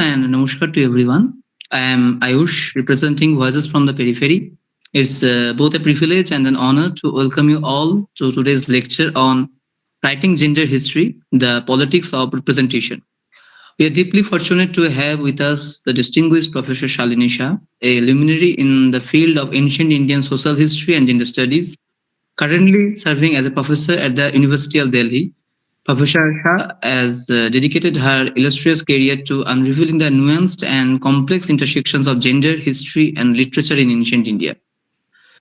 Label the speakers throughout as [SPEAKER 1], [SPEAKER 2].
[SPEAKER 1] and namaskar to everyone. I am Ayush, representing Voices from the Periphery. It's both a privilege and an honor to welcome you all to today's lecture on Writing Gender History, the Politics of Representation. We are deeply fortunate to have with us the distinguished Professor Shalini Shah, a luminary in the field of ancient Indian social history and gender studies, currently serving as a professor at the University of Delhi. Professor Shah has dedicated her illustrious career to unraveling the nuanced and complex intersections of gender, history, and literature in ancient India.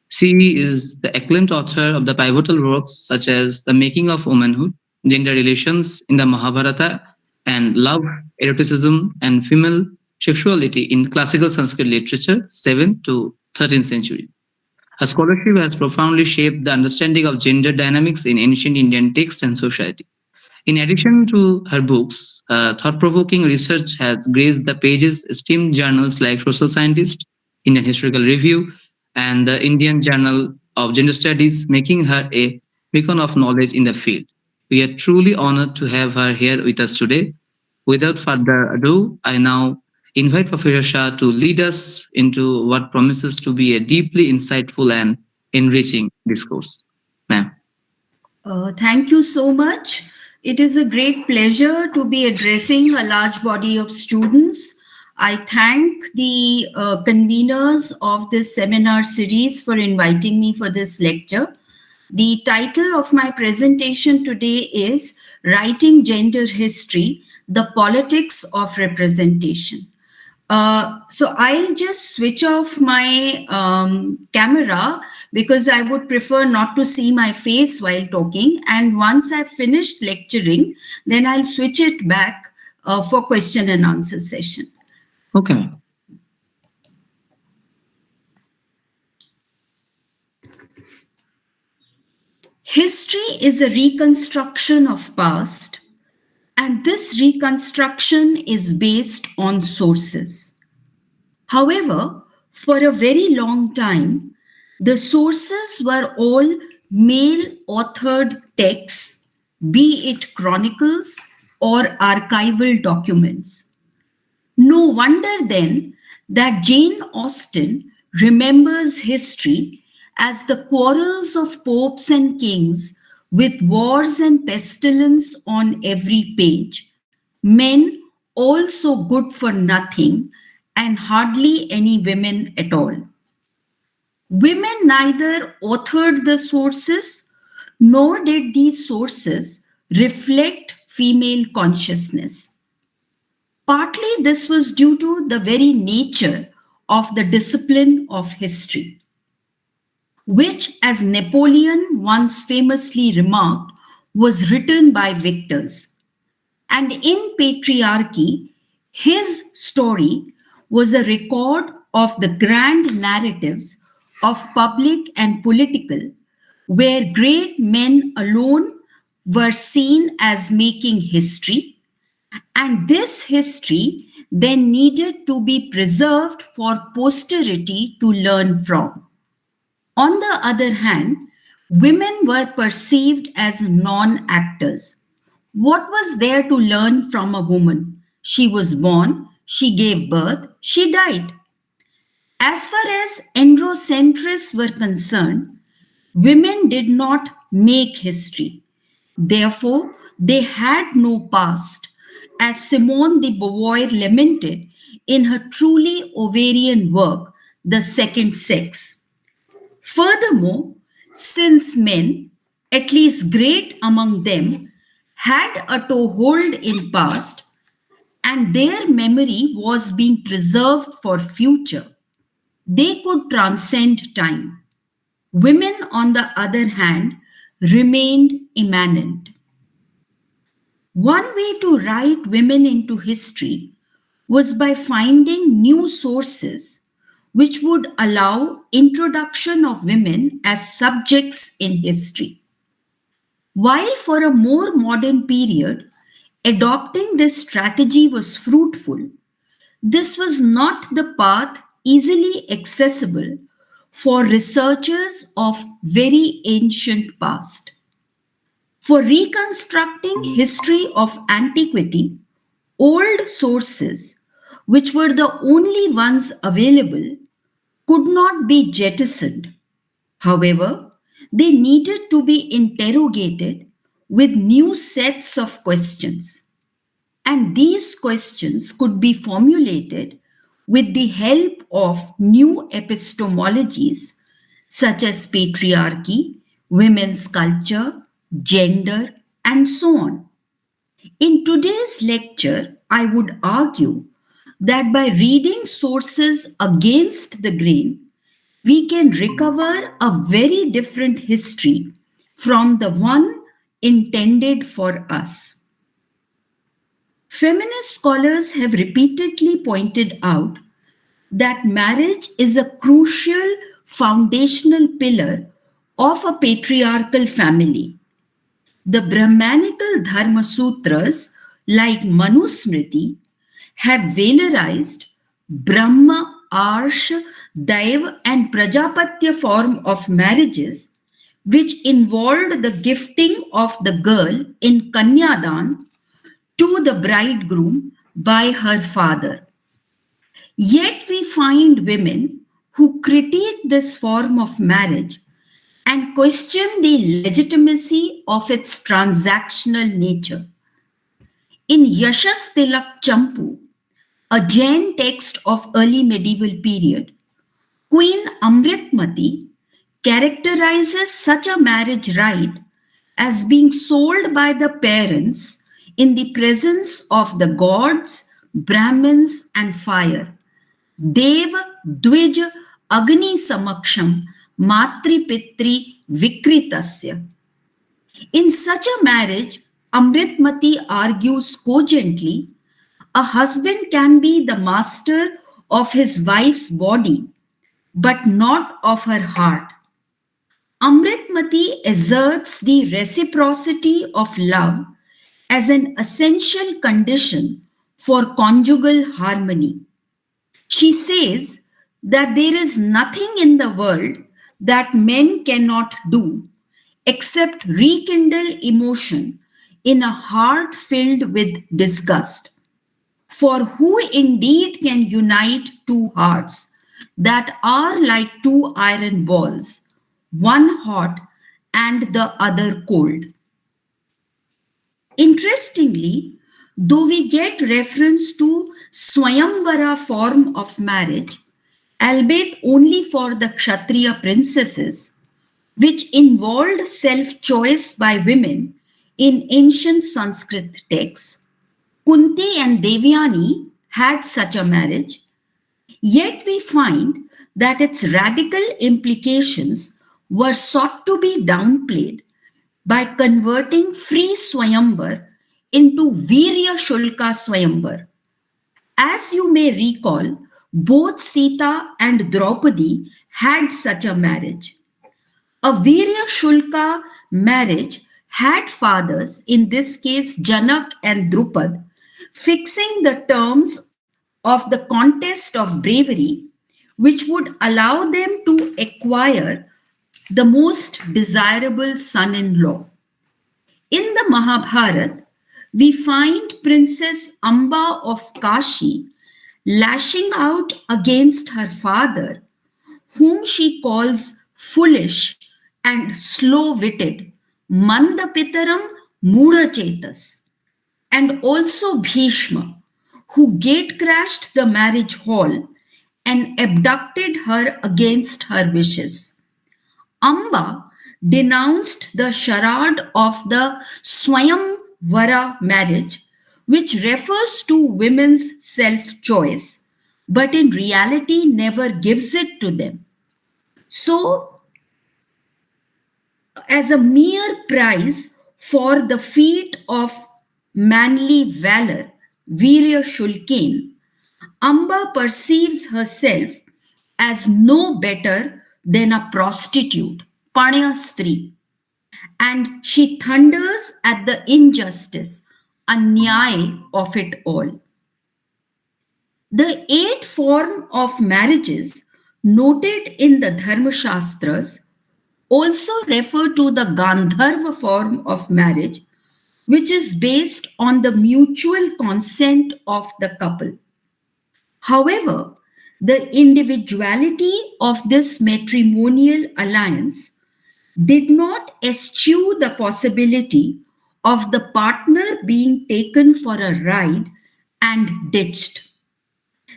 [SPEAKER 1] She is the acclaimed author of the pivotal works such as The Making of Womanhood, Gender Relations in the Mahabharata and Love, Eroticism, and Female Sexuality in Classical Sanskrit Literature, 7th to 13th century. Her scholarship has profoundly shaped the understanding of gender dynamics in ancient Indian text and society. In addition to her books, thought provoking research has graced the pages esteemed journals like Social Scientist, Indian Historical Review, and the Indian Journal of Gender Studies, making her a beacon of knowledge in the field. We are truly honored to have her here with us today. Without further ado, I now invite Professor Shah to lead us into what promises to be a deeply insightful and enriching discourse. Ma'am.
[SPEAKER 2] Thank you so much. It is a great pleasure to be addressing a large body of students. I thank the conveners of this seminar series for inviting me for this lecture. The title of my presentation today is Writing Gender History, the Politics of Representation. So I'll just switch off my camera because I would prefer not to see my face while talking. And once I've finished lecturing, then I'll switch it back for question and answer session.
[SPEAKER 1] Okay.
[SPEAKER 2] History is a reconstruction of past, and this reconstruction is based on sources. However, for a very long time, the sources were all male-authored texts, be it chronicles or archival documents. No wonder then that Jane Austen remembers history as the quarrels of popes and kings with wars and pestilence on every page, men also good for nothing, and hardly any women at all. Women neither authored the sources nor did these sources reflect female consciousness. Partly this was due to the very nature of the discipline of history, which, as Napoleon once famously remarked, was written by victors. And in patriarchy, his story was a record of the grand narratives of public and political, where great men alone were seen as making history, and this history then needed to be preserved for posterity to learn from. On the other hand, women were perceived as non-actors. What was there to learn from a woman? She was born, she gave birth, she died. As far as androcentrists were concerned, women did not make history. Therefore, they had no past, as Simone de Beauvoir lamented in her truly ovarian work, The Second Sex. Furthermore, since men, at least great among them, had a toehold in past and their memory was being preserved for future, they could transcend time. Women, on the other hand, remained immanent. One way to write women into history was by finding new sources which would allow introduction of women as subjects in history. While for a more modern period, adopting this strategy was fruitful, this was not the path easily accessible for researchers of very ancient past. For reconstructing history of antiquity, old sources which were the only ones available, could not be jettisoned. However, they needed to be interrogated with new sets of questions. And these questions could be formulated with the help of new epistemologies such as patriarchy, women's culture, gender, and so on. In today's lecture, I would argue that by reading sources against the grain, we can recover a very different history from the one intended for us. Feminist scholars have repeatedly pointed out that marriage is a crucial foundational pillar of a patriarchal family. The Brahmanical Dharma Sutras, like Manusmriti, have valorized Brahma, Arsh, Daiv, and Prajapatya form of marriages, which involved the gifting of the girl in Kanyadan to the bridegroom by her father. Yet we find women who critique this form of marriage and question the legitimacy of its transactional nature. In Yashas Tilak Champu, a Jain text of early medieval period, Queen Amritmati characterizes such a marriage rite as being sold by the parents in the presence of the gods, Brahmins, and fire. Dev Dvij Agni Samaksham Matri Pitri Vikritasya. In such a marriage, Amritmati argues cogently, a husband can be the master of his wife's body, but not of her heart. Amritmati asserts the reciprocity of love as an essential condition for conjugal harmony. She says that there is nothing in the world that men cannot do except rekindle emotion in a heart filled with disgust. For who indeed can unite two hearts that are like two iron balls, one hot and the other cold? Interestingly, though we get reference to Swayamvara form of marriage, albeit only for the Kshatriya princesses, which involved self choice by women in ancient Sanskrit texts, Kunti and Devyani had such a marriage, yet we find that its radical implications were sought to be downplayed by converting free Swayamvar into Virya Shulka Swayamvar. As you may recall, both Sita and Draupadi had such a marriage. A Virya Shulka marriage had fathers, in this case Janak and Drupad, fixing the terms of the contest of bravery, which would allow them to acquire the most desirable son in law. In the Mahabharata, we find Princess Amba of Kashi lashing out against her father, whom she calls foolish and slow witted, Mandapitaram Mudachetas, and also Bhishma, who gate crashed the marriage hall and abducted her against her wishes. Amba denounced the charade of the Swayamvara marriage, which refers to women's self choice, but in reality never gives it to them. So, as a mere prize for the feat of manly valor, Virya Shulkin, Amba perceives herself as no better than a prostitute, Panya Stri, and she thunders at the injustice, Anyay of it all. The eight form of marriages noted in the Dharma Shastras also refer to the Gandharva form of marriage, which is based on the mutual consent of the couple. However, the individuality of this matrimonial alliance did not eschew the possibility of the partner being taken for a ride and ditched.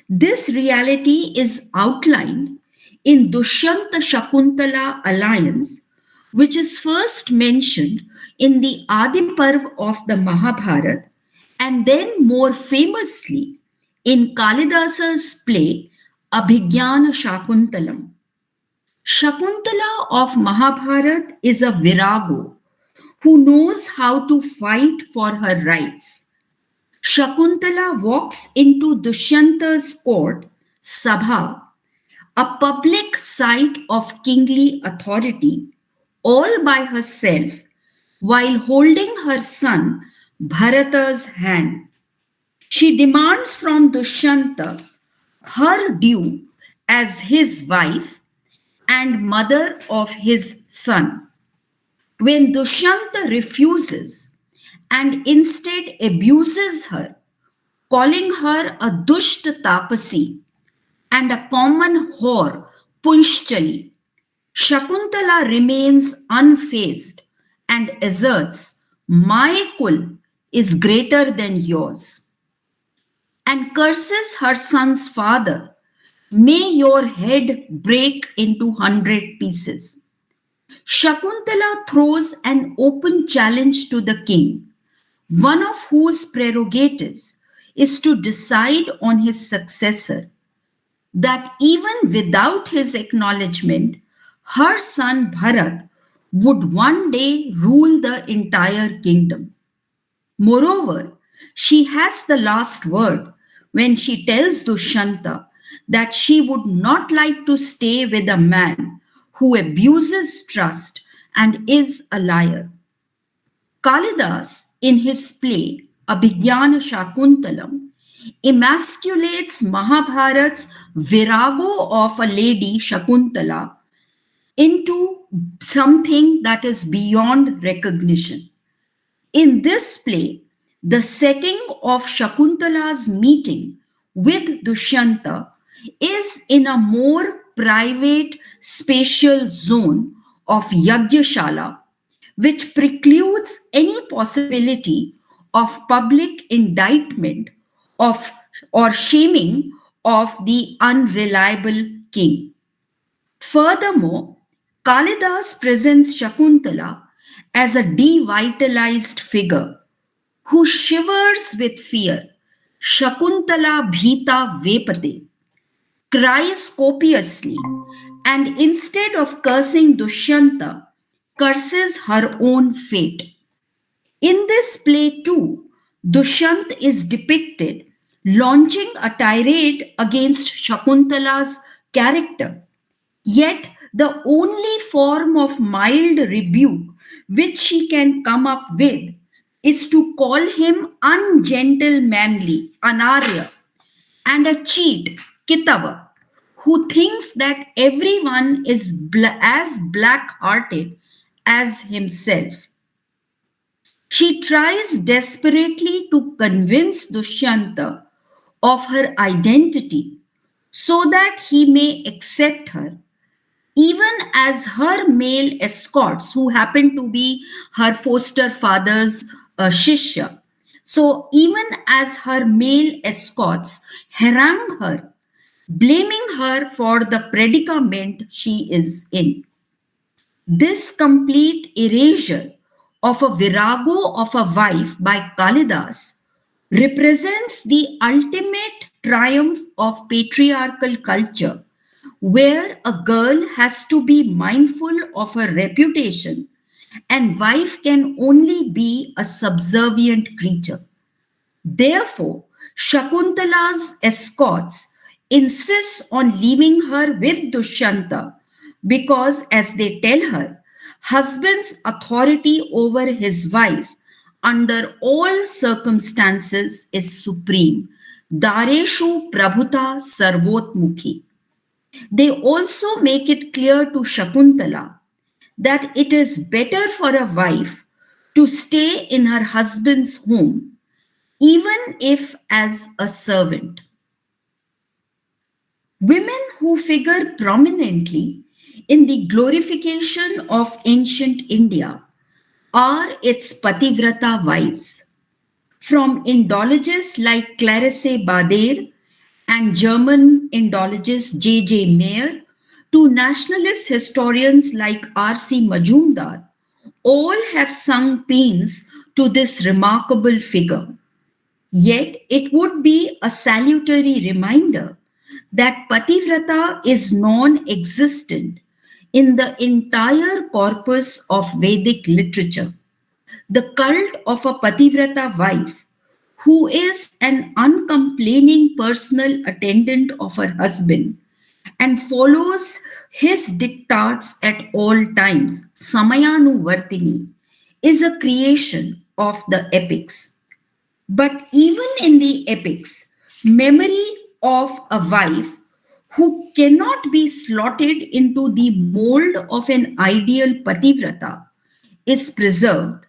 [SPEAKER 2] This reality is outlined in Dushyanta Shakuntala alliance, which is first mentioned in the Adi Parv of the Mahabharata and then more famously in Kalidasa's play Abhigyana Shakuntalam. Shakuntala of Mahabharata is a virago who knows how to fight for her rights. Shakuntala walks into Dushyanta's court, Sabha, a public site of kingly authority, all by herself while holding her son Bharata's hand. She demands from Dushyanta her due as his wife and mother of his son. When Dushyanta refuses and instead abuses her, calling her a dusht tapasi and a common whore, punshchali, Shakuntala remains unfazed and asserts, "My kul is greater than yours," and curses her son's father, "May your head break into 100 pieces." Shakuntala throws an open challenge to the king, one of whose prerogatives is to decide on his successor, that even without his acknowledgement, her son Bharat would one day rule the entire kingdom. Moreover, she has the last word when she tells Dushyanta that she would not like to stay with a man who abuses trust and is a liar. Kalidas, in his play Abhigyana Shakuntalam, emasculates Mahabharat's virago of a lady Shakuntala into something that is beyond recognition. In this play, the setting of Shakuntala's meeting with Dushyanta is in a more private spatial zone of Yagyashala, which precludes any possibility of public indictment of or shaming of the unreliable king. Furthermore, Kalidas presents Shakuntala as a devitalized figure who shivers with fear. Shakuntala Bhita Vepate cries copiously and instead of cursing Dushyanta, curses her own fate. In this play, too, Dushyant is depicted launching a tirade against Shakuntala's character. Yet, the only form of mild rebuke which she can come up with is to call him ungentlemanly, Anarya, and a cheat, Kitava, who thinks that everyone is as black hearted as himself. She tries desperately to convince Dushyanta of her identity so that he may accept her, even as her male escorts, who happen to be her foster father's shishya. So, even as her male escorts harangue her, blaming her for the predicament she is in. This complete erasure of a virago of a wife by Kalidas represents the ultimate triumph of patriarchal culture, where a girl has to be mindful of her reputation and wife can only be a subservient creature. Therefore, Shakuntala's escorts insist on leaving her with Dushyanta because, as they tell her, husband's authority over his wife under all circumstances is supreme. Dareshu Prabhuta Sarvotmukhi. They also make it clear to Shakuntala that it is better for a wife to stay in her husband's home, even if as a servant. Women who figure prominently in the glorification of ancient India are its Pativrata wives. From Indologists like Clarice Bader and German Indologist J. Mayer to nationalist historians like R.C. Majumdar, all have sung paeans to this remarkable figure. Yet it would be a salutary reminder that Pativrata is non existent in the entire corpus of Vedic literature. The cult of a Pativrata wife who is an uncomplaining personal attendant of her husband and follows his diktats at all times, Samayanuvartini, is a creation of the epics. But even in the epics, memory of a wife who cannot be slotted into the mold of an ideal Pativrata is preserved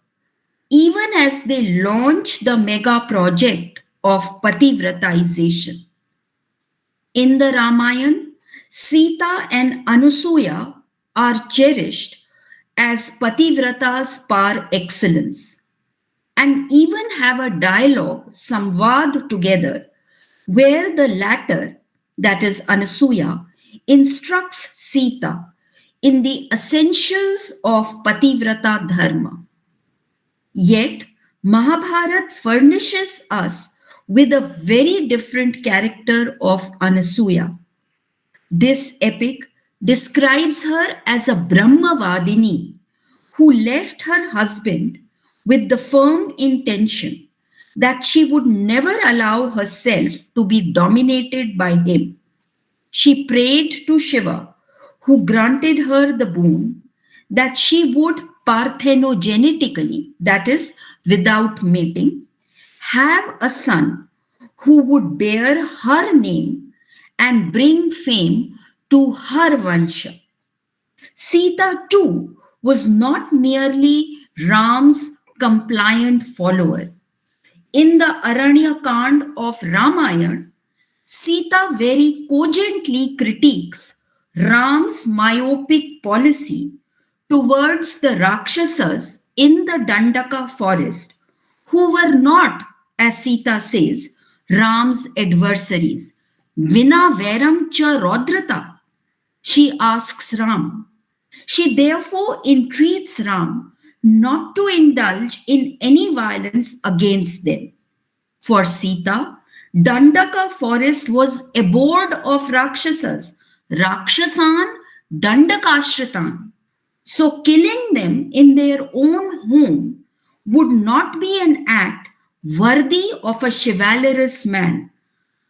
[SPEAKER 2] even as they launch the mega project of Pativratization. In the Ramayana, Sita and Anusuya are cherished as Pativratas par excellence and even have a dialogue, samvad together, where the latter, that is Anasuya, instructs Sita in the essentials of Pativrata Dharma. Yet, Mahabharata furnishes us with a very different character of Anasuya. This epic describes her as a Brahmavadini who left her husband with the firm intention that she would never allow herself to be dominated by him. She prayed to Shiva, who granted her the boon that she would parthenogenetically, that is, without mating, have a son who would bear her name and bring fame to her Vansha. Sita too was not merely Ram's compliant follower. In the Aranyakand of Ramayana, Sita very cogently critiques Ram's myopic policy towards the Rakshasas in the Dandaka forest, who were not, as Sita says, Ram's adversaries. Vina veram cha rodrata, she asks Ram. She therefore entreats Ram not to indulge in any violence against them. For Sita, Dandaka forest was abode of Rakshasas. Rakshasan Dandakashritan. So killing them in their own home would not be an act worthy of a chivalrous man.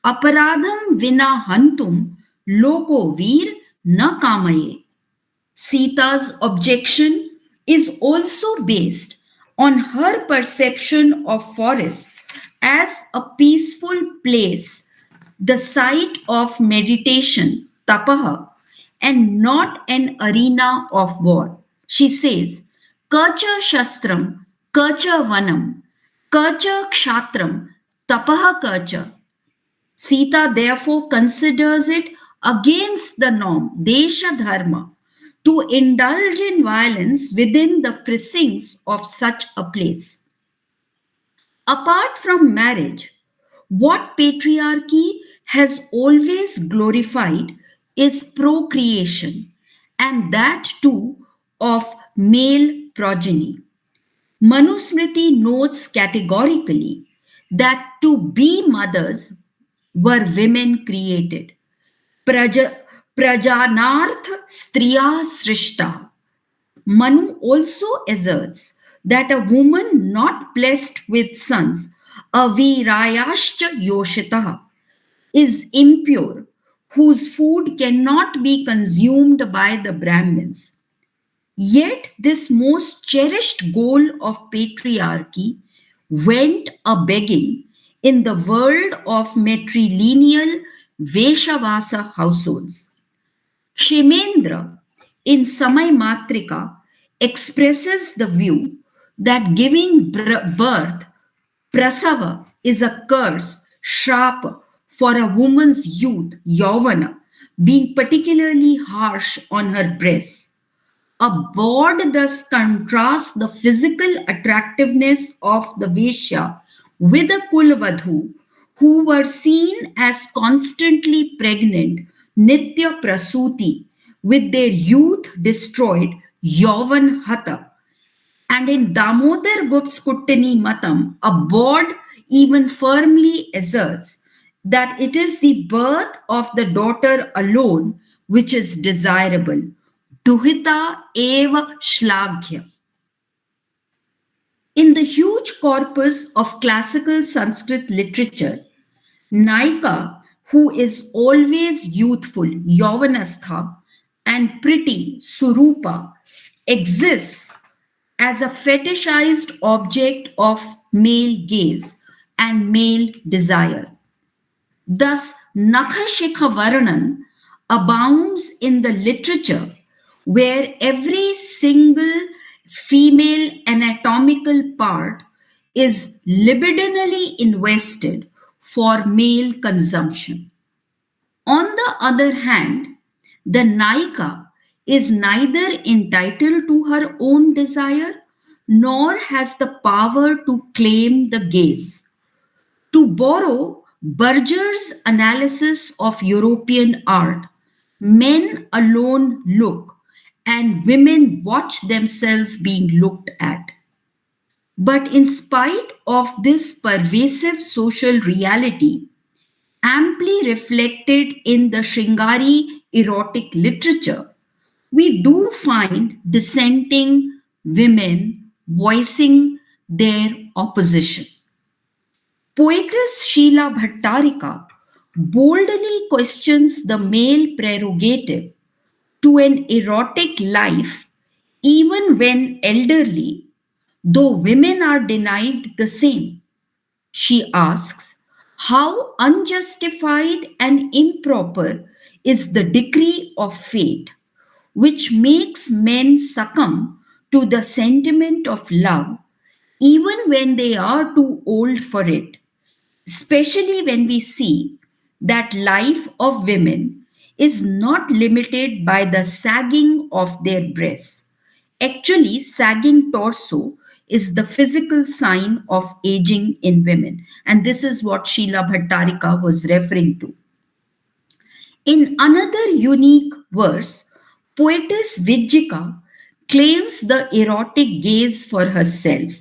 [SPEAKER 2] Aparadham vina hantum loko veer na kamaye. Sita's objection is also based on her perception of forest as a peaceful place, the site of meditation, tapaha, and not an arena of war. She says, Kacha shastram, kacha vanam, kacha kshatram, tapaha kacha. Sita therefore considers it against the norm, desha dharma, to indulge in violence within the precincts of such a place. Apart from marriage, what patriarchy has always glorified is procreation, and that too of male progeny. Manusmriti notes categorically that to be mothers were women created. Praja, Prajanarth Striya Srishta. Manu also asserts that a woman not blessed with sons, avirayashcha yoshitaha, is impure, whose food cannot be consumed by the Brahmins. Yet, this most cherished goal of patriarchy went a begging in the world of matrilineal Veshavasa households. Kshemendra in Samay Matrika expresses the view that giving birth, prasava, is a curse, shrapa, for a woman's youth, yavana, being particularly harsh on her breasts. A board thus contrasts the physical attractiveness of the Vaishya with a Kulvadhu, who were seen as constantly pregnant, Nitya Prasuti, with their youth destroyed, Yavan Hata. And in Damodar Gupskuttini Matam, a board even firmly asserts that it is the birth of the daughter alone which is desirable. Duhita eva shlagya. In the huge corpus of classical Sanskrit literature, Naika, who is always youthful, Yavanastha, and pretty, Surupa, exists as a fetishized object of male gaze and male desire. Thus, Nakhashikha Varanan abounds in the literature where every single female anatomical part is libidinally invested for male consumption. On the other hand, the Naika is neither entitled to her own desire nor has the power to claim the gaze. To borrow Berger's analysis of European art, men alone look and women watch themselves being looked at. But in spite of this pervasive social reality, amply reflected in the Shringari erotic literature, we do find dissenting women voicing their opposition. Poetess Sheila Bhattarika boldly questions the male prerogative to an erotic life even when elderly, though women are denied the same. She asks, how unjustified and improper is the decree of fate, which makes men succumb to the sentiment of love even when they are too old for it, especially when we see that life of women is not limited by the sagging of their breasts. Actually, sagging torso is the physical sign of aging in women. And this is what Sheila Bhattarika was referring to. In another unique verse, poetess Vijjika claims the erotic gaze for herself.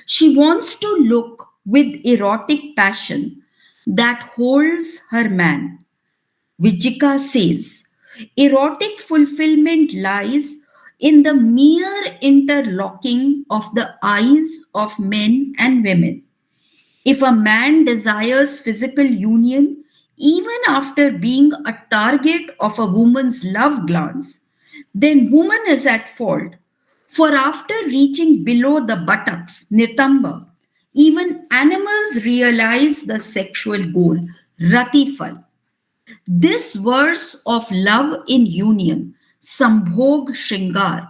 [SPEAKER 2] She wants to look with erotic passion that holds her man. Vijjika says, erotic fulfillment lies in the mere interlocking of the eyes of men and women. If a man desires physical union, even after being a target of a woman's love glance, then woman is at fault. For after reaching below the buttocks, nitamba, even animals realize the sexual goal, ratifal. This verse of love in union, Sambhog Shringar,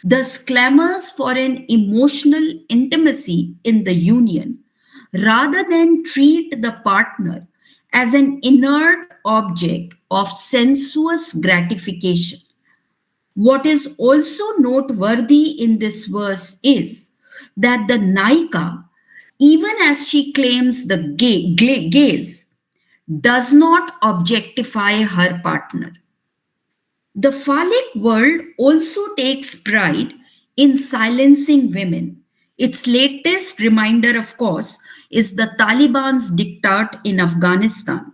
[SPEAKER 2] thus clamors for an emotional intimacy in the union rather than treat the partner as an inert object of sensuous gratification. What is also noteworthy in this verse is that the Naika, even as she claims the gaze, does not objectify her partner. The phallic world also takes pride in silencing women. Its latest reminder, of course, is the Taliban's diktat in Afghanistan.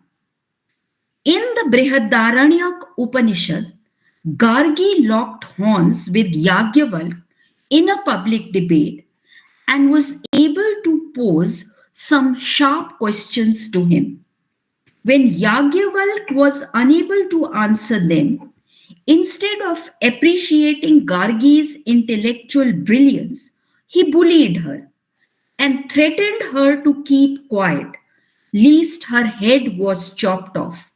[SPEAKER 2] In the Brihadaranyaka Upanishad, Gargi locked horns with Yagyavalk in a public debate and was able to pose some sharp questions to him. When Yagyavalk was unable to answer them, instead of appreciating Gargi's intellectual brilliance, he bullied her and threatened her to keep quiet, lest her head was chopped off.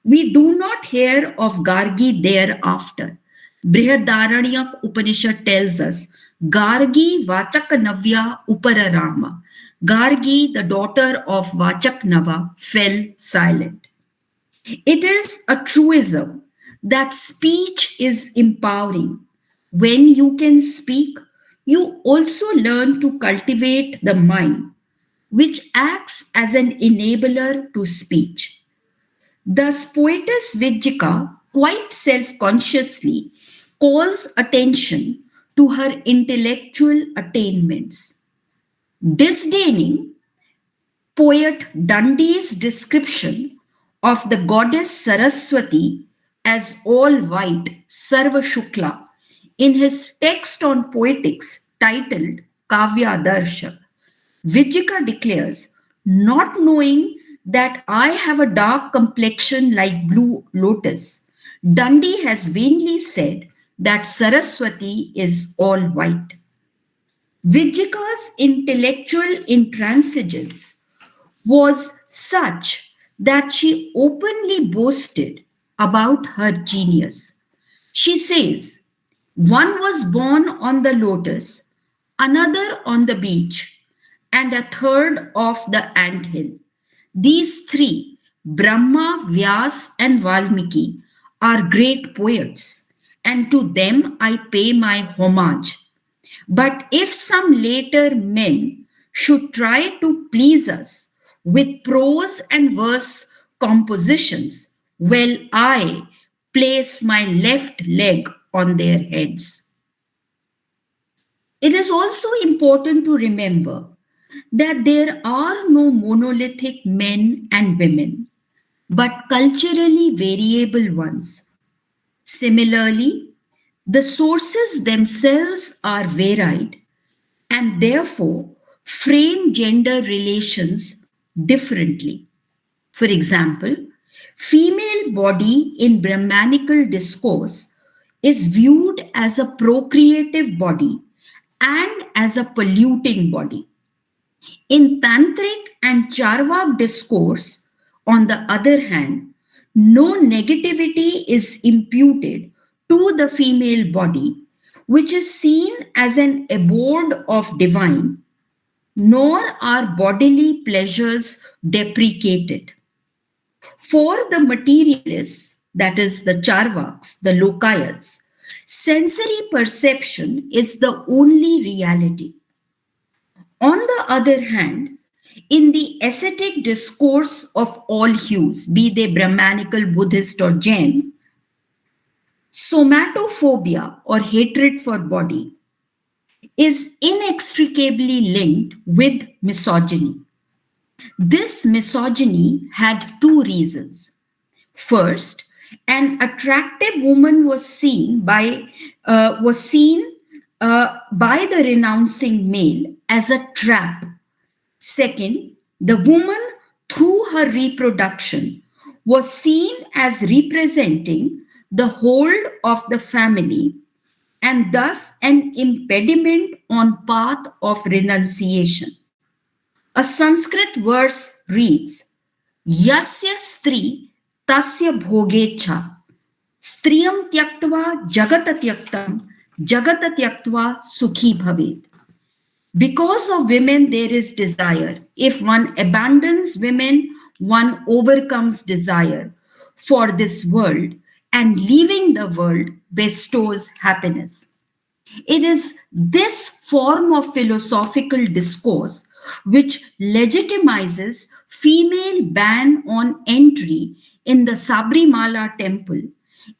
[SPEAKER 2] We do not hear of Gargi thereafter. Brihadaranyaka Upanishad tells us, Gargi Vachaknavya Upararama. Gargi, the daughter of Vachaknava, fell silent. It is a truism that speech is empowering. When you can speak, you also learn to cultivate the mind, which acts as an enabler to speech. Thus, poetess Vijjika quite self consciously calls attention to her intellectual attainments, disdaining poet Dundee's description of the goddess Saraswati as all white, Sarva Shukla, in his text on poetics titled Kavya Darsha. Vijjika declares, not knowing that I have a dark complexion like blue lotus, Dundee has vainly said that Saraswati is all white. Vijjika's intellectual intransigence was such that she openly boasted about her genius. She says, one was born on the lotus, another on the beach, and a third of the anthill. These three, Brahma, Vyas, and Valmiki, are great poets, and to them I pay my homage. But if some later men should try to please us with prose and verse compositions, well, I place my left leg on their heads. It is also important to remember that there are no monolithic men and women, but culturally variable ones. Similarly, the sources themselves are varied and therefore frame gender relations differently. For example, female body in Brahmanical discourse is viewed as a procreative body and as a polluting body. In Tantric and Charvak discourse, on the other hand, no negativity is imputed to the female body, which is seen as an abode of divine, nor are bodily pleasures deprecated. For the materialists, that is the Charvaks, the Lokayats, sensory perception is the only reality. On the other hand, in the ascetic discourse of all hues, be they Brahmanical, Buddhist, or Jain, somatophobia or hatred for body is inextricably linked with misogyny. This misogyny had two reasons. First, an attractive woman was seen by the renouncing male as a trap. Second, the woman, through her reproduction, was seen as representing the hold of the family and thus an impediment on path of renunciation. A Sanskrit verse reads, Yasya stri tasya bhogecha striyam tyaktva jagata tyaktam jagata tyaktva sukhi bhavet. Because of women, there is desire. If one abandons women, one overcomes desire for this world, and leaving the world bestows happiness. It is this form of philosophical discourse which legitimizes female ban on entry in the Sabrimala temple,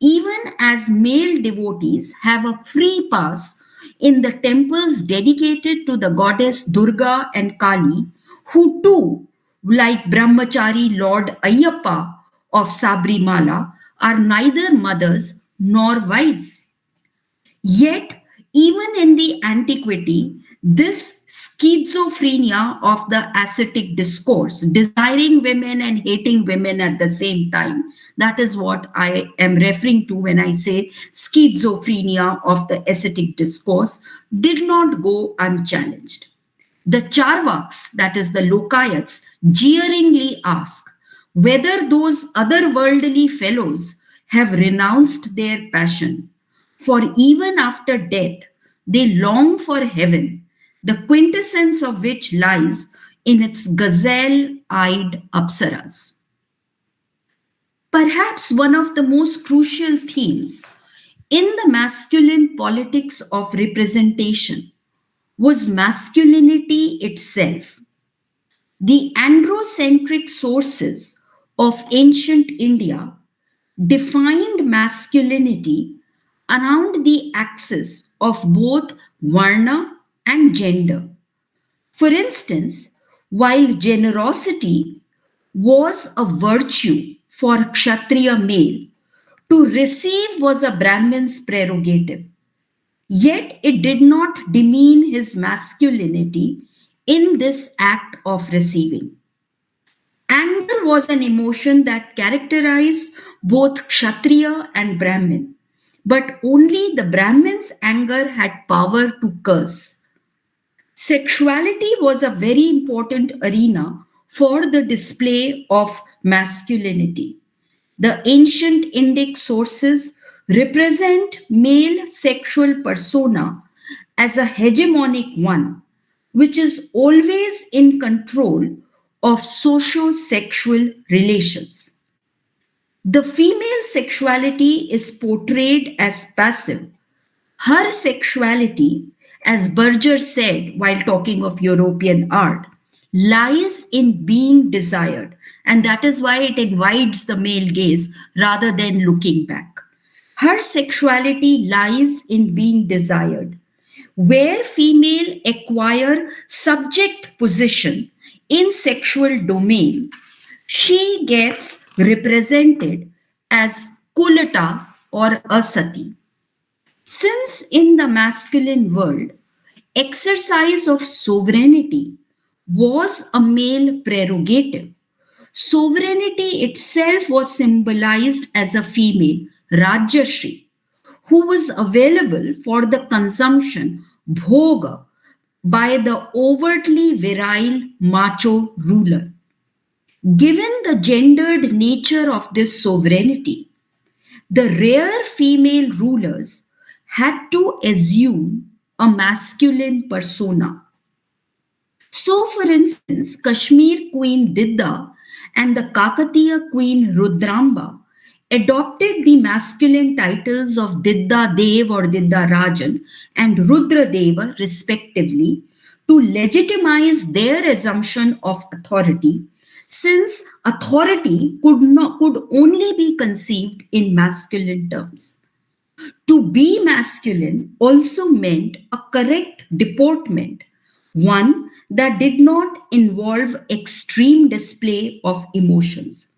[SPEAKER 2] even as male devotees have a free pass in the temples dedicated to the goddess Durga and Kali, who too, like Brahmachari Lord Ayyappa of Sabrimala, are neither mothers nor wives. Yet, even in the antiquity, this schizophrenia of the ascetic discourse, desiring women and hating women at the same time, that is what I am referring to when I say schizophrenia of the ascetic discourse, did not go unchallenged. The Charvaks, that is the Lokayats, jeeringly ask whether those otherworldly fellows have renounced their passion. For even after death, they long for heaven, the quintessence of which lies in its gazelle eyed apsaras. Perhaps one of the most crucial themes in the masculine politics of representation was masculinity itself. The androcentric sources of ancient India defined masculinity around the axis of both varna and gender. For instance, while generosity was a virtue for Kshatriya male, to receive was a Brahmin's prerogative. Yet it did not demean his masculinity in this act of receiving. Anger was an emotion that characterized both Kshatriya and Brahmin, but only the Brahmin's anger had power to curse. Sexuality was a very important arena for the display of masculinity. The ancient Indic sources represent male sexual persona as a hegemonic one, which is always in control of socio-sexual relations. The female sexuality is portrayed as passive. Her sexuality, as Berger said while talking of European art, lies in being desired, and that is why it invites the male gaze rather than looking back. Her sexuality lies in being desired, where female acquire subject position in sexual domain, she gets represented as kulata or asati. Since in the masculine world, exercise of sovereignty was a male prerogative, sovereignty itself was symbolized as a female, Rajyashri, who was available for the consumption, bhoga, by the overtly virile macho ruler. Given the gendered nature of this sovereignty, the rare female rulers had to assume a masculine persona. So, for instance, Kashmir Queen Didda and the Kakatiya Queen Rudraamba adopted the masculine titles of Didda Dev or Didda Rajan and Rudra Deva, respectively, to legitimize their assumption of authority, since authority could only be conceived in masculine terms. To be masculine also meant a correct deportment, one that did not involve extreme display of emotions.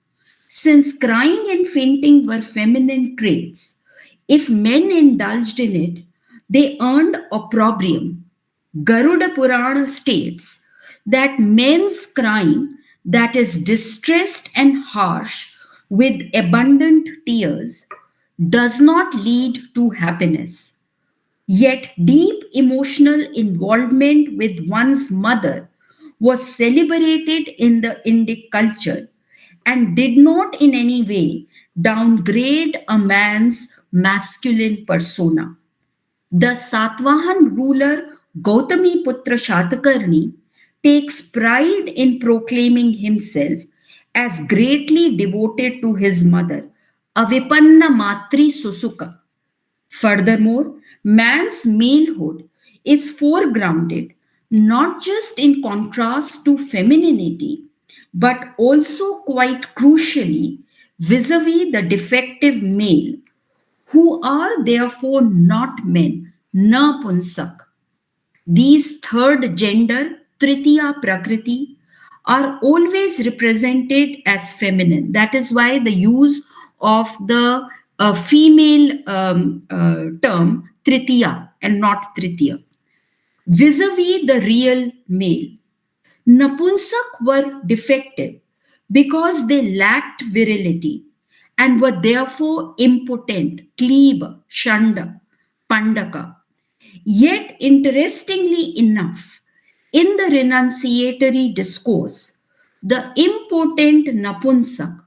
[SPEAKER 2] Since crying and fainting were feminine traits, if men indulged in it, they earned opprobrium. Garuda Purana states that men's crying, that is distressed and harsh with abundant tears, does not lead to happiness. Yet, deep emotional involvement with one's mother was celebrated in the Indic culture and did not in any way downgrade a man's masculine persona. The Satvahan ruler Gautami Putra Shatakarni takes pride in proclaiming himself as greatly devoted to his mother, Avipanna Matri Susuka. Furthermore, man's malehood is foregrounded not just in contrast to femininity, but also quite crucially vis a vis the defective male, who are therefore not men, napunsak. These third gender, Tritiya Prakriti, are always represented as feminine. That is why the use of the female term Tritiya and not Tritiya, vis a vis the real male. Napunsak were defective because they lacked virility and were therefore impotent, kleba, shanda, pandaka. Yet, interestingly enough, in the renunciatory discourse, the impotent Napunsak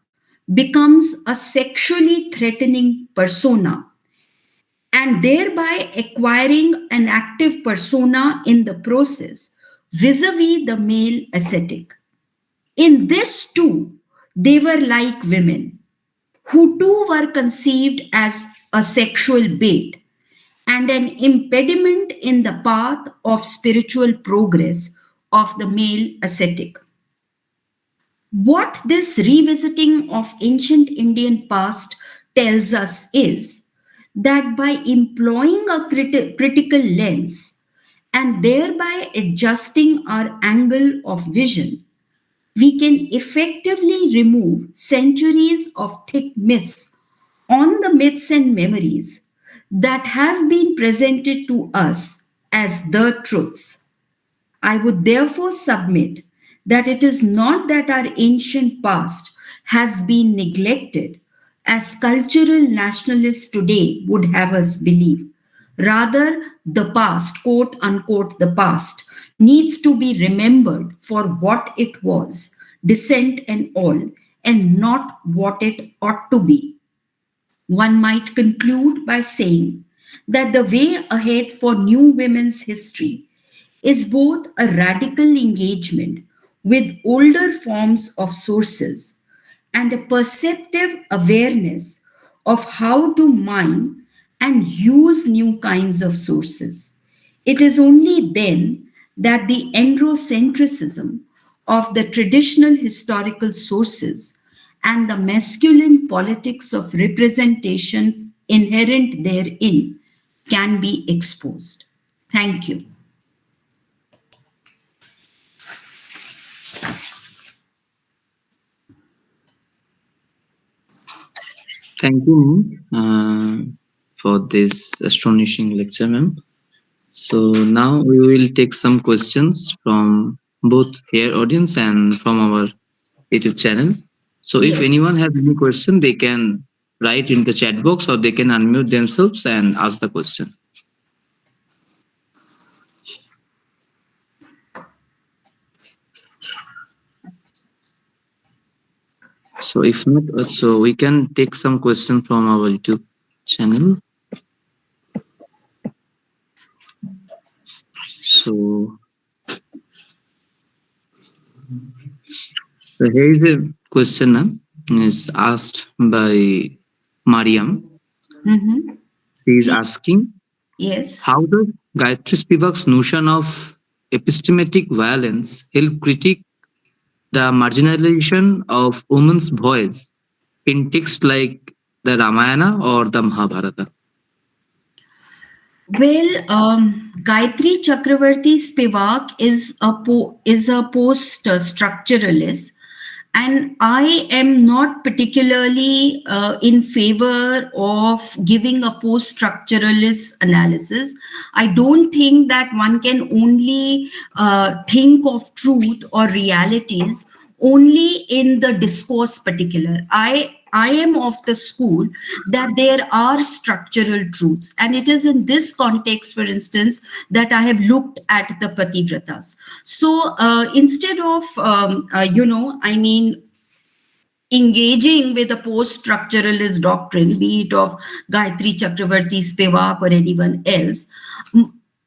[SPEAKER 2] becomes a sexually threatening persona and thereby acquiring an active persona in the process vis a vis the male ascetic. In this too, they were like women. who too were conceived as a sexual bait and an impediment in the path of spiritual progress of the male ascetic. What this revisiting of ancient Indian past tells us is that by employing a critical lens and thereby adjusting our angle of vision, we can effectively remove centuries of thick mist on the myths and memories that have been presented to us as the truths. I would therefore submit that it is not that our ancient past has been neglected, as cultural nationalists today would have us believe. Rather, the past, quote unquote, the past, needs to be remembered for what it was, dissent and all, and not what it ought to be. One might conclude by saying that the way ahead for new women's history is both a radical engagement with older forms of sources and a perceptive awareness of how to mine and use new kinds of sources. It is only then that the androcentrism of the traditional historical sources and the masculine politics of representation inherent therein can be exposed. Thank you.
[SPEAKER 1] Thank you, ma'am, for this astonishing lecture, ma'am. So now we will take some questions from both here audience and from our YouTube channel. So if
[SPEAKER 2] Yes.
[SPEAKER 1] anyone has any question, they can write in the chat box or they can unmute themselves and ask the question. So if not, so we can take some question from our YouTube channel. So, so here is a question, ma'am, is asked by Mariam.
[SPEAKER 2] Mhm.
[SPEAKER 1] She is
[SPEAKER 2] Please.
[SPEAKER 1] asking,
[SPEAKER 2] Yes.
[SPEAKER 1] how does Gayatri Spivak's notion of epistemic violence help critique the marginalization of women's voice in texts like the Ramayana or the Mahabharata?
[SPEAKER 2] Well, Gayatri Chakravarti Spivak is a post structuralist, and I am not particularly in favor of giving a post structuralist analysis. I don't think that one can only think of truth or realities only in the discourse particular. I am of the school that there are structural truths, and it is in this context, for instance, that I have looked at the Pativratas. So instead of I mean, engaging with a post-structuralist doctrine, be it of Gayatri Chakravarti Spivak or anyone else,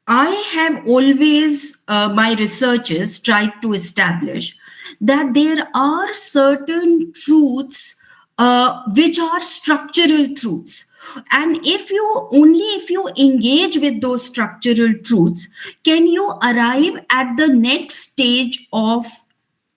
[SPEAKER 2] I have always, my researchers tried to establish that there are certain truths which are structural truths. And if you engage with those structural truths, can you arrive at the next stage of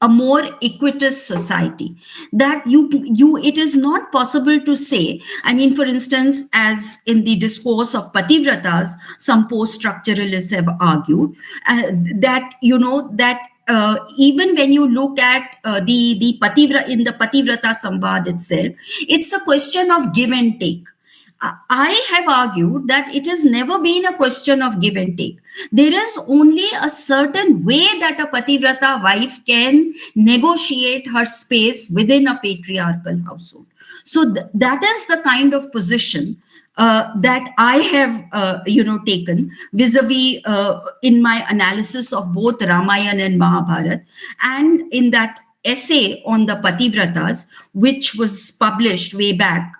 [SPEAKER 2] a more equitous society? That you it is not possible to say, I mean, for instance, as in the discourse of Pativratas, some post structuralists have argued that that even when you look at the Pativrata, in the Pativrata Samvad itself, it's a question of give and take. I have argued that it has never been a question of give and take. There is only a certain way that a Pativrata wife can negotiate her space within a patriarchal household. So that is the kind of position that I have, taken vis-a-vis in my analysis of both Ramayana and Mahabharata, and in that essay on the Pativratas, which was published way back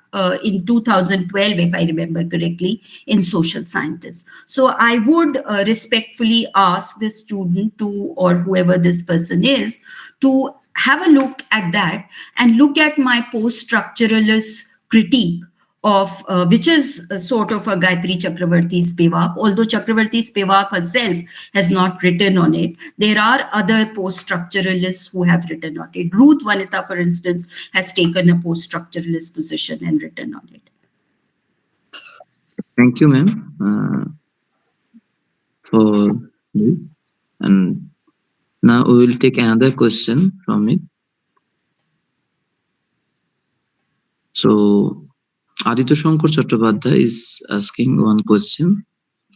[SPEAKER 2] in 2012, if I remember correctly, in Social Scientists. So I would respectfully ask this student to, or whoever this person is, to have a look at that and look at my post-structuralist critique of which is sort of a Gayatri Chakravarti's Spivak. Although Chakravarti Spivak herself has not written on it, there are other post-structuralists who have written on it. Ruth Vanita, for instance, has taken a post-structuralist position and written on it.
[SPEAKER 1] Thank you, ma'am, for this. And now we will take another question from it. So, Aditya Shankar Chattopadhyay is asking one question.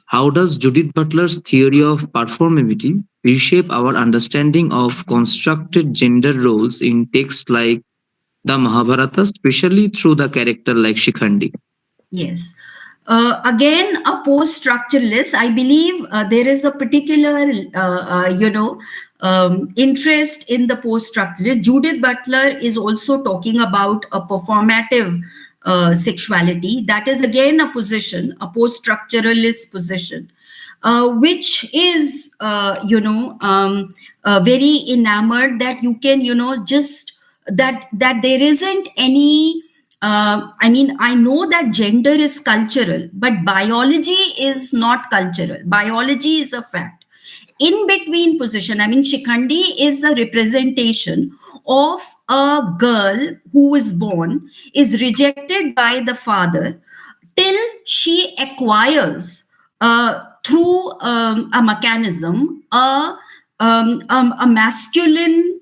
[SPEAKER 1] How does Judith Butler's theory of performativity reshape our understanding of constructed gender roles in texts like the Mahabharata, especially through the character like Shikhandi?
[SPEAKER 2] Yes. Again, a post-structuralist, I believe there is a particular, interest in the post-structuralist. Judith Butler is also talking about a performative sexuality. That is again a position, a post-structuralist position, which is, very enamored that you can, just that there isn't any I know that gender is cultural, but biology is not cultural. Biology is a fact. In between position, Shikhandi is a representation of a girl who is born, is rejected by the father till she acquires through a mechanism a masculine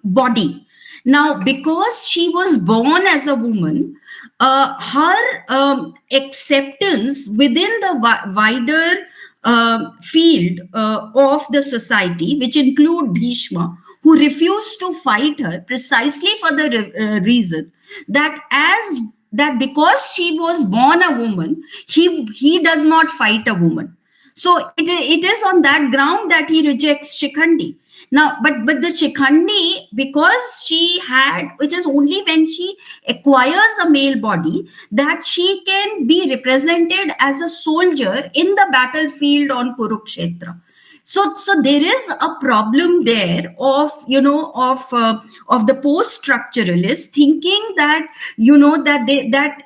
[SPEAKER 2] body. Now, because she was born as a woman, her acceptance within the wider field of the society, which include Bhishma, who refused to fight her precisely for the reason that because she was born a woman, he does not fight a woman. So it is on that ground that he rejects Shikhandi. Now, but the Shikhandi, because she had, which is only when she acquires a male body, that she can be represented as a soldier in the battlefield on Kurukshetra. So there is a problem there of the post structuralists thinking that that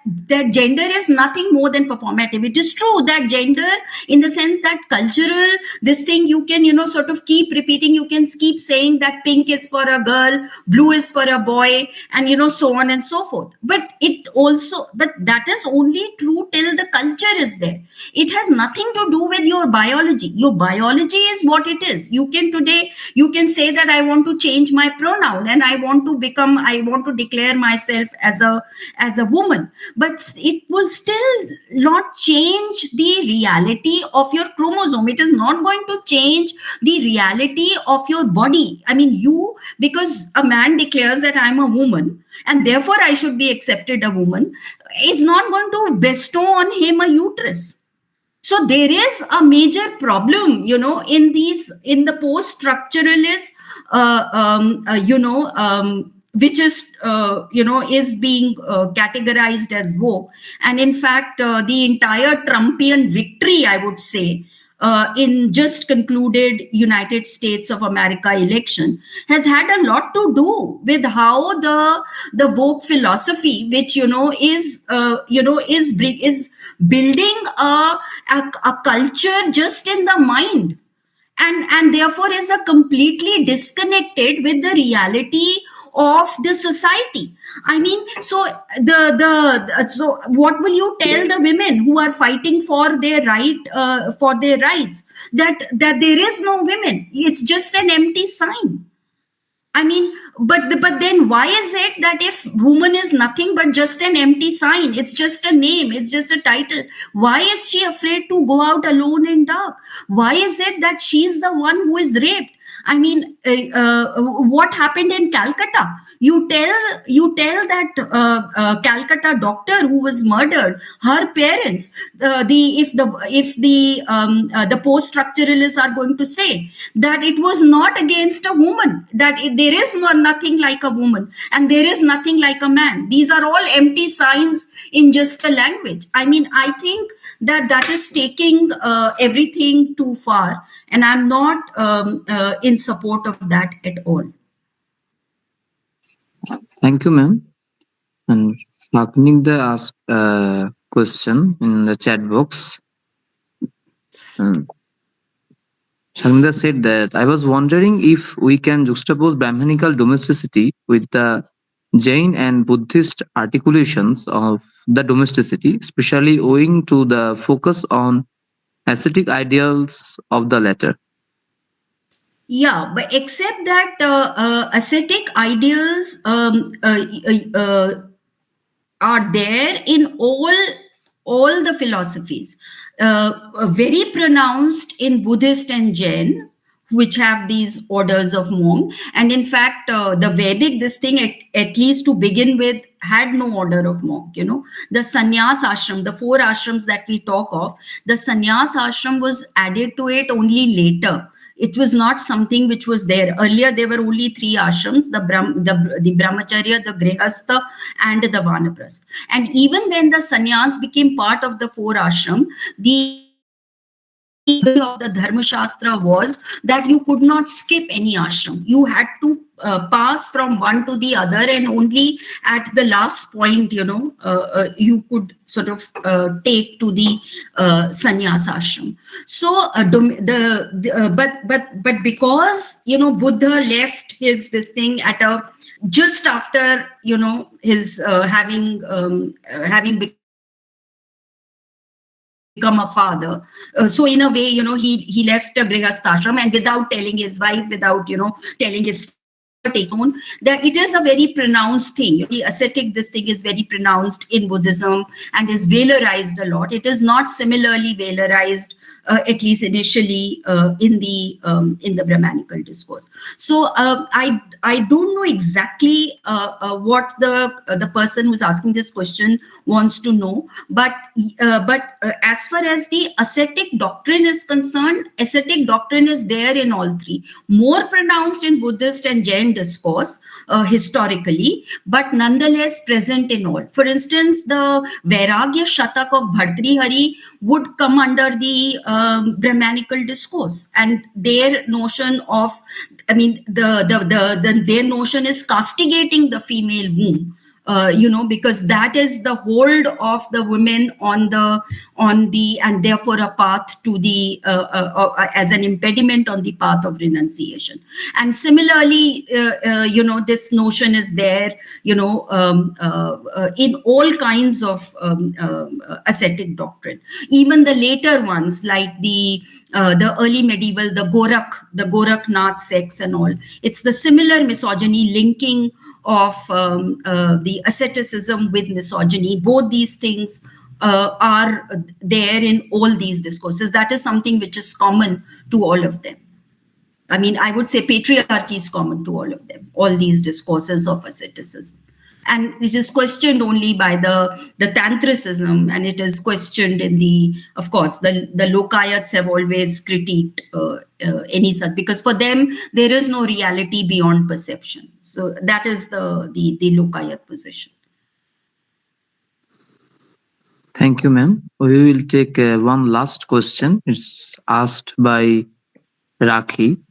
[SPEAKER 2] gender is nothing more than performative. It is true that gender, in the sense that cultural, this thing you can sort of keep repeating, you can keep saying that pink is for a girl, blue is for a boy, and so on and so forth. But that is only true till the culture is there. It has nothing to do with your biology. Your biology is what it is. You can say that I want to change my pronoun and I want to declare myself as a woman, but it will still not change the reality of your chromosome. It is not going to change the reality of your body. Because a man declares that I'm a woman and therefore I should be accepted a woman, it's not going to bestow on him a uterus. So there is a major problem, in the post-structuralist, which is being categorized as woke. And in fact, the entire Trumpian victory, I would say, in just concluded United States of America election has had a lot to do with how the woke philosophy, which is building a culture just in the mind, and therefore is a completely disconnected with the reality of the society. So what will you tell the women who are fighting for their rights, that there is no women? It's just an empty sign. But then why is it that if woman is nothing but just an empty sign, it's just a name, it's just a title, why is she afraid to go out alone in dark? Why is it that she's the one who is raped? What happened in Calcutta? You tell that Calcutta doctor who was murdered, her parents, if the post structuralists are going to say that it was not against a woman, that there is nothing like a woman and there is nothing like a man. These are all empty signs in just a language. I think that is taking everything too far, and I'm not in support of that at all.
[SPEAKER 1] Thank you, ma'am. And Shaknik asked a question in the chat box. And Shaknika said that I was wondering if we can juxtapose Brahmanical domesticity with the Jain and Buddhist articulations of the domesticity, especially owing to the focus on ascetic ideals of the latter.
[SPEAKER 2] Yeah, but except that ascetic ideals are there in all the philosophies, very pronounced in Buddhist and Jain, which have these orders of monk. And in fact, the Vedic, this thing, at least to begin with, had no order of monk. The sannyas ashram, the four ashrams that we talk of, the sannyas ashram was added to it only later. It was not something which was there earlier. There were only three ashrams: the brahmacharya, the grihastha, and the vanaprastha. And even when the sannyas became part of the four ashram, the of the dharma shastra was that you could not skip any ashram. You had to pass from one to the other, and only at the last point, you could sort of take to the sannyas ashram. So but because Buddha left his this thing at a just after his having become a father. So in a way, he left a grihastha ashram, and without telling his wife, without telling his father, take on that it is a very pronounced thing. The ascetic, this thing is very pronounced in Buddhism and is valorized a lot. It is not similarly valorized, at least initially, in the Brahmanical discourse. So I don't know exactly what the person who's asking this question wants to know, but as far as the ascetic doctrine is concerned, ascetic doctrine is there in all three, more pronounced in Buddhist and Jain discourse historically, but nonetheless present in all. For instance, the Vairagya Shatak of Bhartrihari would come under the Brahmanical discourse, and their notion of, their notion is castigating the female womb. Because that is the hold of the women on the and therefore a path to the as an impediment on the path of renunciation. And similarly, this notion is there, in all kinds of ascetic doctrine. Even the later ones, like the early medieval, the Gorakhnath sects and all, it's the similar misogyny linking of the asceticism with misogyny. Both these things are there in all these discourses. That is something which is common to all of them. I mean, I would say patriarchy is common to all of them, all these discourses of asceticism. And it is questioned only by the tantricism, and it is questioned in of course, the Lokayats have always critiqued any such, because for them there is no reality beyond perception. So that is the Lokayat position.
[SPEAKER 1] Thank you, ma'am. We will take one last question. It's asked by Rakhi.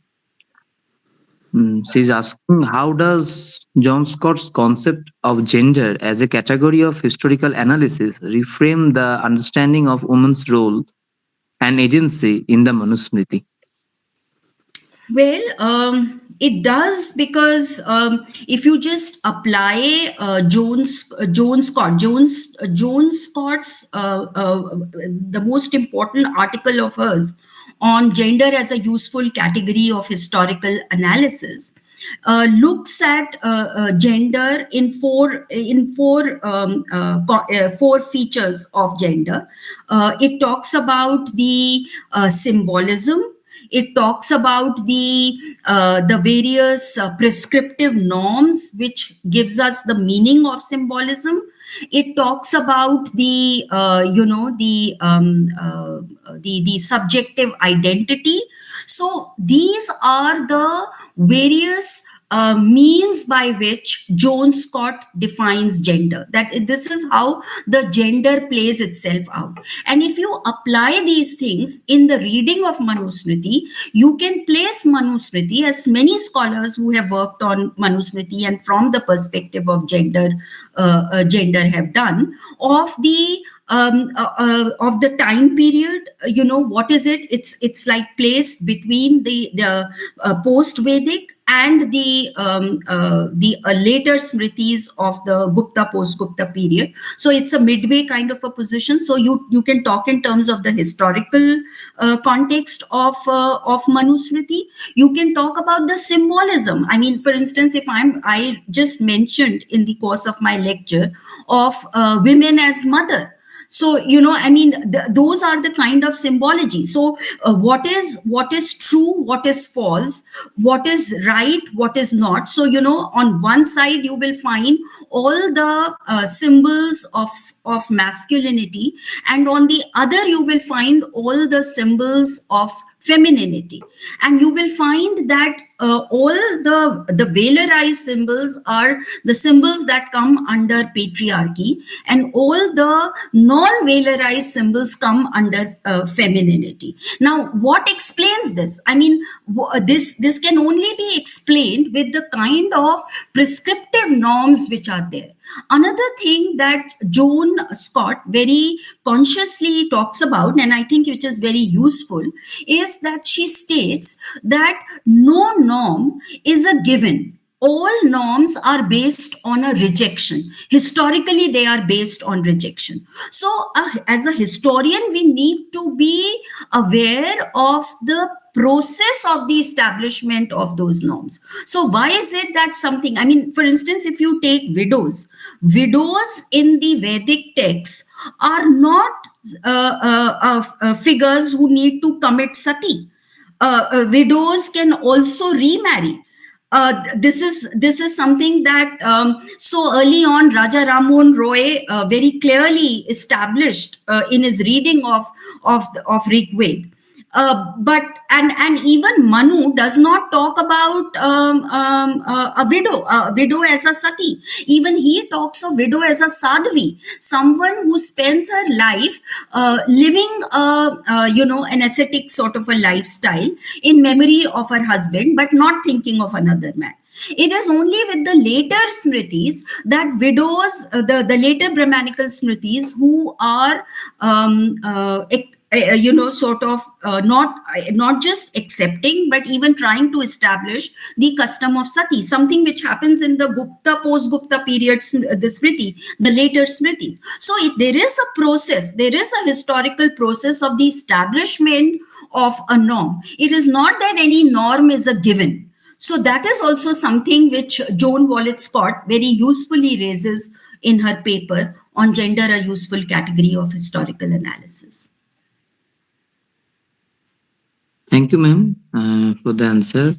[SPEAKER 1] She's asking, how does John Scott's concept of gender as a category of historical analysis reframe the understanding of women's role and agency in the Manusmriti?
[SPEAKER 2] Well, it does, because if you just apply Joan Scott's the most important article of hers on gender as a useful category of historical analysis, looks at gender in four features of gender. It talks about the symbolism. It talks about the various prescriptive norms which gives us the meaning of symbolism. It talks about the subjective identity. So these are the various means by which Joan Scott defines gender. That this is how the gender plays itself out. And if you apply these things in the reading of Manusmriti, you can place Manusmriti, as many scholars who have worked on Manusmriti and from the perspective of gender have done, of the time period. What is it? It's like placed between the post Vedic and the later Smritis of the Gupta post Gupta period. So it's a midway kind of a position. So you can talk in terms of the historical context of Manusmriti. You can talk about the symbolism. I mean, for instance, if I just mentioned in the course of my lecture of women as mother. So, those are the kind of symbology. So what is true, what is false, what is right, what is not. So, on one side, you will find all the symbols of masculinity, and on the other, you will find all the symbols of femininity. And you will find that all the valorized symbols are the symbols that come under patriarchy, and all the non-valorized symbols come under femininity. Now, what explains this? I mean, this can only be explained with the kind of prescriptive norms which are there. Another thing that Joan Scott very consciously talks about, and I think which is very useful, is that she states that no norm is a given. All norms are based on a rejection. Historically, they are based on rejection. So, as a historian, we need to be aware of the process of the establishment of those norms. So why is it that something, I mean, for instance, if you take widows in the Vedic texts are not figures who need to commit sati. Widows can also remarry. This is something that so early on Raja Rammohn Roy very clearly established in his reading of Rigved. But even Manu does not talk about a widow as a sati. Even he talks of widow as a sadhvi, someone who spends her life living an ascetic sort of a lifestyle in memory of her husband, but not thinking of another man. It is only with the later Smritis that widows, the later Brahmanical Smritis, who are not just accepting, but even trying to establish the custom of sati, something which happens in the Gupta, post-Gupta period, the Smriti, the later Smritis. So there is a process, there is a historical process of the establishment of a norm. It is not that any norm is a given. So that is also something which Joan Wallet-Scott very usefully raises in her paper on Gender, a Useful Category of Historical Analysis.
[SPEAKER 1] Thank you, ma'am, for the answer.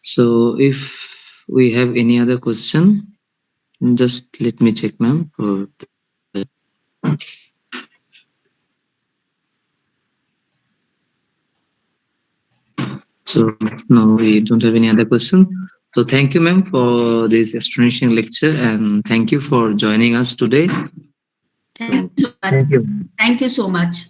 [SPEAKER 1] So if we have any other question, just let me check, ma'am. So no, we don't have any other question. So thank you, ma'am, for this astonishing lecture, and thank you for joining us today.
[SPEAKER 2] Thank you so much.
[SPEAKER 1] Thank you.
[SPEAKER 2] Thank you so much.